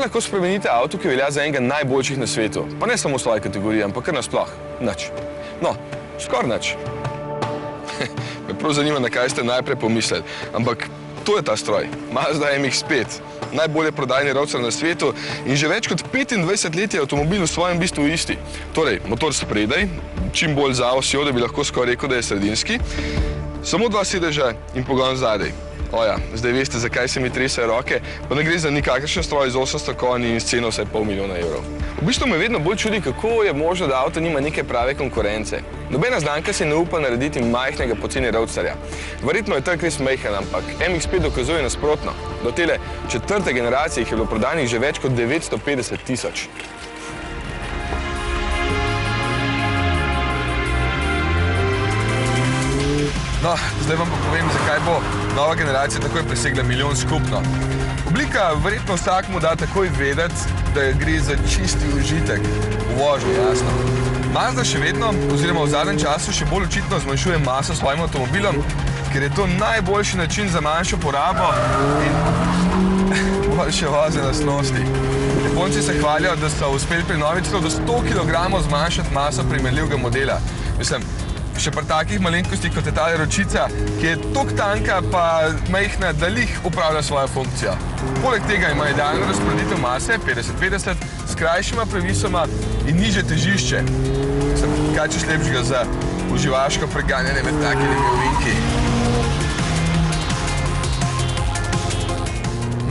lahko spremenite avto, ki velja za enega najboljših na svetu? Pa ne samo v svoji kategoriji, ampak kar nasploh. Nič. No, skoraj nič. Me prav zanima, na kaj ste najprej pomislili. Ampak to je ta stroj. Mazda MX-5. Najbolje prodajni rovcar na svetu in že več kot 25 let je avtomobil v svojem bistvu isti. Torej, motor spredaj, čim bolj za osjo, da bi lahko skoraj rekel, da je sredinski. Samo 2 sedeža in pogon zadaj. Oja, zdaj veste, zakaj se mi tresajo roke, pa ne gre za nikakršen stroj z 800 konj in s ceno vsaj $500 000. V bistvu me vedno bolj čudi, kako je možno, da avto nima neke prave konkurence. Nobena znamka se ne upa narediti majhnega poceni rovcarja. Verjetno je trg res majhen, ampak MX-5 dokazuje nasprotno. Do tele 4. generacije jih je bilo prodanih že več kot 950 000. No, zdaj vam pa povem, zakaj bo nova generacija takoj presegla milijon skupno. Oblika verjetno vsakmu da takoj vedeti, da gre za čisti užitek v vožnji, jasno. Mazda še vedno, oziroma v zadnjem času, še bolj očitno zmanjšuje maso s svojim avtomobilom, ker je to najboljši način za manjšo porabo in boljše vozne lastnosti. Japonci se hvalijo, da so uspeli pri novi celo do 100 kg zmanjšati maso primerljivega modela. Mislim, še pri takih malenkostih, kot je tale ročica, ki je toliko tanka pa majhna, da lih upravlja svojo funkcijo. Poleg tega ima idealno razporeditev mase, 50-50, s krajšima previsoma in nižje težišče. Kaj češ lepšega za uživaško preganjanje med takimi ovinki.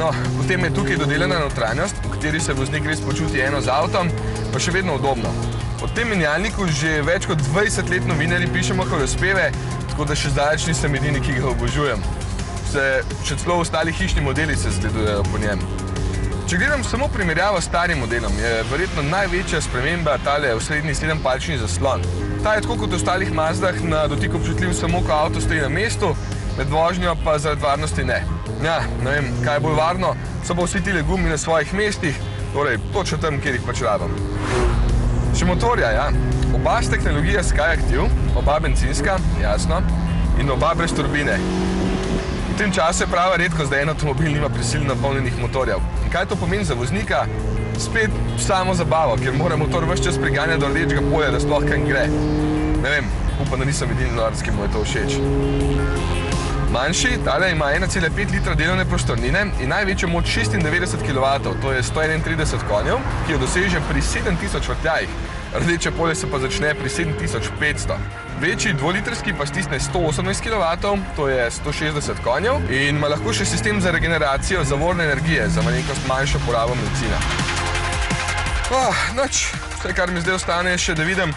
No, potem je tukaj dodelana notranjost, v kateri se voznik res počuti eno z avtom, pa še vedno udobno. O tem menjalniku že več kot 20 let novinarji pišemo hvalospeve, tako da še zdaleč nisem edini, ki ga obožujem. Še celo ostali hišni modeli se zgledujejo po njem. Če gledam samo primerjavo s starim modelom, je verjetno največja sprememba tale osrednji 7-palčni zaslon. Ta je tako kot v ostalih Mazdah na dotik občutljiv samo, ko avto stoji na mestu, med vožnjo pa zaradi varnosti ne. Ja, ne vem, kaj je bolj varno, so pa vsi tile gumi na svojih mestih, torej točno tam, kjer jih pač rabim. Še motorja, ja. Oba s tehnologija Skyactiv, oba bencinska, jasno, in oba brez turbine. V tem času je prava redkost, da en avtomobil nima prisilno napolnjenih motorjev. In kaj to pomeni za voznika? Spet samo zabavo, ker mora motor ves čas priganjati do rdečega polja, da sploh kam gre. Ne vem, upam, da nisem edini norec, ki mu je to všeč. Manjši, tale ima 1,5 litra delovne prostornine in največjo moč 96 kW, to je 131 konjev, ki jo doseže pri 7000 vrtljajih. Rdeče polje se pa začne pri 7500. Večji dvolitrski pa stisne 118 kW, to je 160 konjev in ima lahko še sistem za regeneracijo zavorne energije, za malenkost manjšo porabo bencina. Nič, vse, kar mi zdaj ostane, je še, da vidim,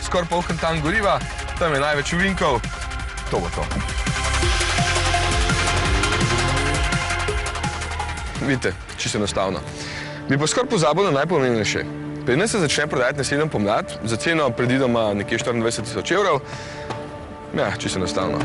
skoraj poln tank goriva, tam je največ ovinkov, to bo to. Vidite, čisto enostavno. Bi pa skoraj pozabil na najpomembnejše. Pri nas se začne prodajati naslednjo pomlad, za ceno predvidoma nekje 24 000 €. Ja, čisto enostavno.